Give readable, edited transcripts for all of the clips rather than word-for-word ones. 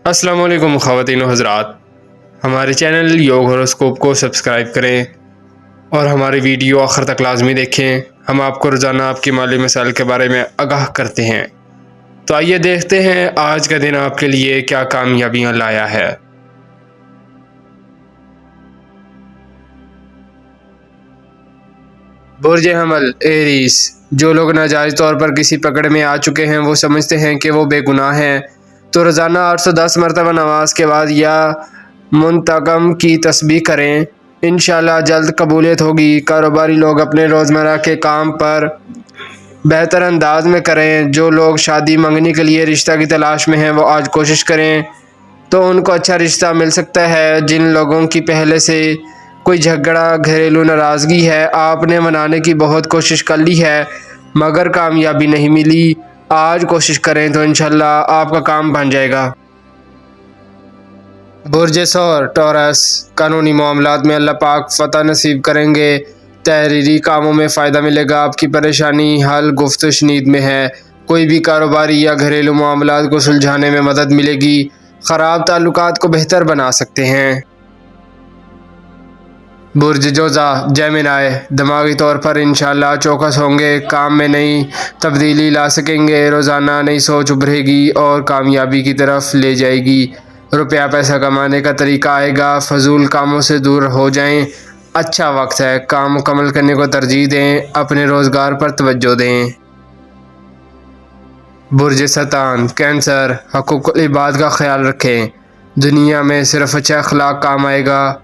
السلام علیکم خواتین و حضرات، ہمارے چینل یوگ ہوروسکوپ کو سبسکرائب کریں اور ہماری ویڈیو آخر تک لازمی دیکھیں۔ ہم آپ کو روزانہ آپ کی مالی مسائل کے بارے میں آگاہ کرتے ہیں۔ تو آئیے دیکھتے ہیں آج کا دن آپ کے لیے کیا کامیابیاں لایا ہے۔ برج حمل ایریس، جو لوگ ناجائز طور پر کسی پکڑ میں آ چکے ہیں وہ سمجھتے ہیں کہ وہ بے گناہ ہیں، تو روزانہ 810 مرتبہ نماز کے بعد یا منتقم کی تسبیح کریں، انشاءاللہ جلد قبولیت ہوگی۔ کاروباری لوگ اپنے روزمرہ کے کام پر بہتر انداز میں کریں۔ جو لوگ شادی منگنی کے لیے رشتہ کی تلاش میں ہیں وہ آج کوشش کریں تو ان کو اچھا رشتہ مل سکتا ہے۔ جن لوگوں کی پہلے سے کوئی جھگڑا، گھریلو ناراضگی ہے، آپ نے منانے کی بہت کوشش کر لی ہے مگر کامیابی نہیں ملی، آج کوشش کریں تو انشاءاللہ آپ کا کام بن جائے گا۔ برج ثور ٹورس، قانونی معاملات میں اللہ پاک فتح نصیب کریں گے۔ تحریری کاموں میں فائدہ ملے گا۔ آپ کی پریشانی حل گفت و شنید میں ہے۔ کوئی بھی کاروباری یا گھریلو معاملات کو سلجھانے میں مدد ملے گی۔ خراب تعلقات کو بہتر بنا سکتے ہیں۔ برج جوزا جیمنائی، دماغی طور پر انشاءاللہ چوکس ہوں گے، کام میں نئی تبدیلی لا سکیں گے۔ روزانہ نئی سوچ ابھرے گی اور کامیابی کی طرف لے جائے گی۔ روپیہ پیسہ کمانے کا طریقہ آئے گا۔ فضول کاموں سے دور ہو جائیں، اچھا وقت ہے۔ کام مکمل کرنے کو ترجیح دیں، اپنے روزگار پر توجہ دیں۔ برج سرطان کینسر، حقوق العباد کا خیال رکھیں، دنیا میں صرف اچھا اخلاق کام آئے گا۔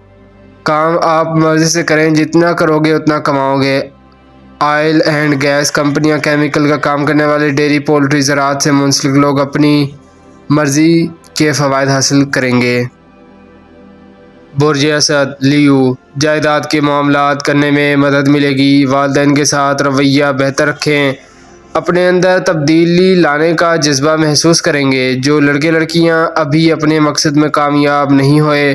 کام آپ مرضی سے کریں، جتنا کرو گے اتنا کماؤ گے۔ آئل اینڈ گیس کمپنیاں، کیمیکل کا کام کرنے والے، ڈیری، پولٹری، زراعت سے منسلک لوگ اپنی مرضی کے فوائد حاصل کریں گے۔ برج اسد لیو، جائیداد کے معاملات کرنے میں مدد ملے گی۔ والدین کے ساتھ رویہ بہتر رکھیں، اپنے اندر تبدیلی لانے کا جذبہ محسوس کریں گے۔ جو لڑکے لڑکیاں ابھی اپنے مقصد میں کامیاب نہیں ہوئے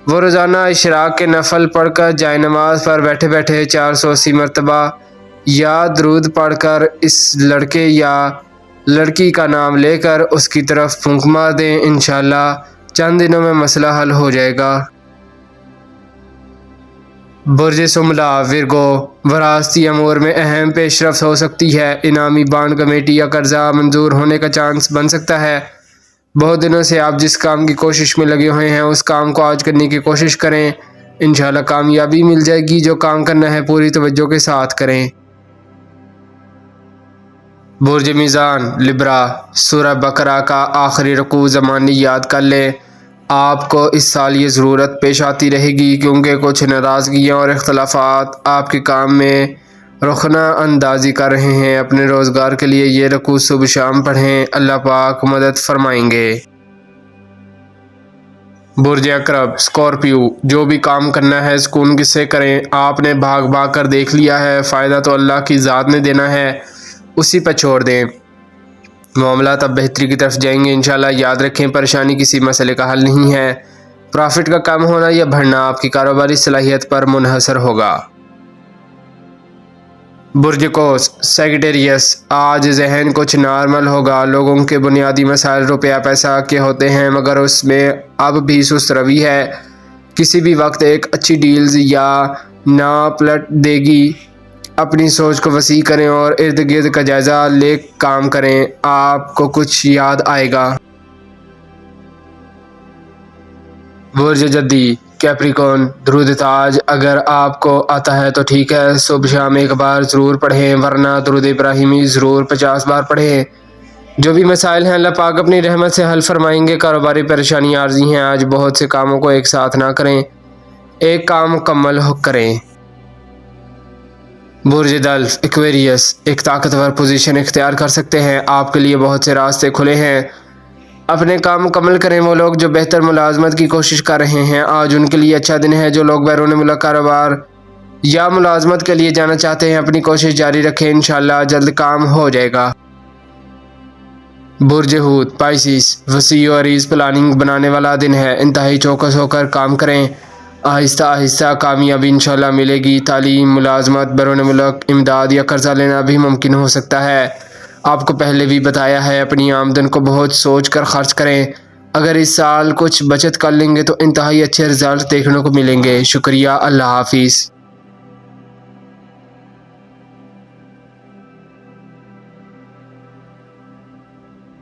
وہ روزانہ اشراق کے نفل پڑھ کر جائے نماز پر بیٹھے بیٹھے 480 مرتبہ یا درود پڑھ کر اس لڑکے یا لڑکی کا نام لے کر اس کی طرف پھونک مار دیں، انشاءاللہ چند دنوں میں مسئلہ حل ہو جائے گا۔ برج سملا ورگو، وراثتی امور میں اہم پیش رفت ہو سکتی ہے۔ انعامی بانڈ کمیٹی یا قرضہ منظور ہونے کا چانس بن سکتا ہے۔ بہت دنوں سے آپ جس کام کی کوشش میں لگے ہوئے ہیں اس کام کو آج کرنے کی کوشش کریں، انشاءاللہ کامیابی مل جائے گی۔ جو کام کرنا ہے پوری توجہ کے ساتھ کریں۔ برج میزان لبرا، سورہ بقرہ کا آخری رکوع زمانی یاد کر لیں۔ آپ کو اس سال یہ ضرورت پیش آتی رہے گی کیونکہ کچھ ناراضگیاں اور اختلافات آپ کے کام میں رخنہ اندازی کر رہے ہیں۔ اپنے روزگار کے لیے یہ رکوع صبح شام پڑھیں، اللہ پاک مدد فرمائیں گے۔ برج عقرب اسکارپیو، جو بھی کام کرنا ہے سکون سے کریں۔ آپ نے بھاگ بھاگ کر دیکھ لیا ہے، فائدہ تو اللہ کی ذات نے دینا ہے، اسی پر چھوڑ دیں۔ معاملات اب بہتری کی طرف جائیں گے، انشاءاللہ یاد رکھیں پریشانی کسی مسئلے کا حل نہیں ہے۔ پرافٹ کا کم ہونا یا بڑھنا آپ کی کاروباری صلاحیت پر منحصر ہوگا۔ برج قوس سیگیٹیریس، آج ذہن کچھ نارمل ہوگا۔ لوگوں کے بنیادی مسائل روپیہ پیسہ کے ہوتے ہیں مگر اس میں اب بھی سست روی ہے۔ کسی بھی وقت ایک اچھی ڈیلز یا نہ پلٹ دے گی۔ اپنی سوچ کو وسیع کریں اور ارد گرد کا جائزہ لے کام کریں، آپ کو کچھ یاد آئے گا۔ برج جدی کیپریکون، درود تاج اگر آپ کو آتا ہے تو ٹھیک ہے، صبح شام ایک بار ضرور پڑھیں ورنہ درود ابراہیمی ضرور 50 بار پڑھیں۔ جو بھی مسائل ہیں اللہ پاک اپنی رحمت سے حل فرمائیں گے۔ کاروباری پریشانیاں عارضی ہیں، آج بہت سے کاموں کو ایک ساتھ نہ کریں، ایک کام مکمل کریں۔ برج دلف ایکویریس، ایک طاقتور پوزیشن اختیار کر سکتے ہیں، آپ کے لیے بہت سے راستے کھلے ہیں، اپنے کام مکمل کریں۔ وہ لوگ جو بہتر ملازمت کی کوشش کر رہے ہیں آج ان کے لیے اچھا دن ہے۔ جو لوگ بیرون ملک کاروبار یا ملازمت کے لیے جانا چاہتے ہیں اپنی کوشش جاری رکھیں، انشاءاللہ جلد کام ہو جائے گا۔ برج حوت پائسیس، وسیع و عریض پلاننگ بنانے والا دن ہے، انتہائی چوکس ہو کر کام کریں، آہستہ آہستہ کامیابی انشاءاللہ ملے گی۔ تعلیم، ملازمت، بیرون ملک امداد یا قرضہ لینا بھی ممکن ہو سکتا ہے۔ آپ کو پہلے بھی بتایا ہے اپنی آمدن کو بہت سوچ کر خرچ کریں، اگر اس سال کچھ بچت کر لیں گے تو انتہائی اچھے رزلٹ دیکھنے کو ملیں گے۔ شکریہ، اللہ حافظ۔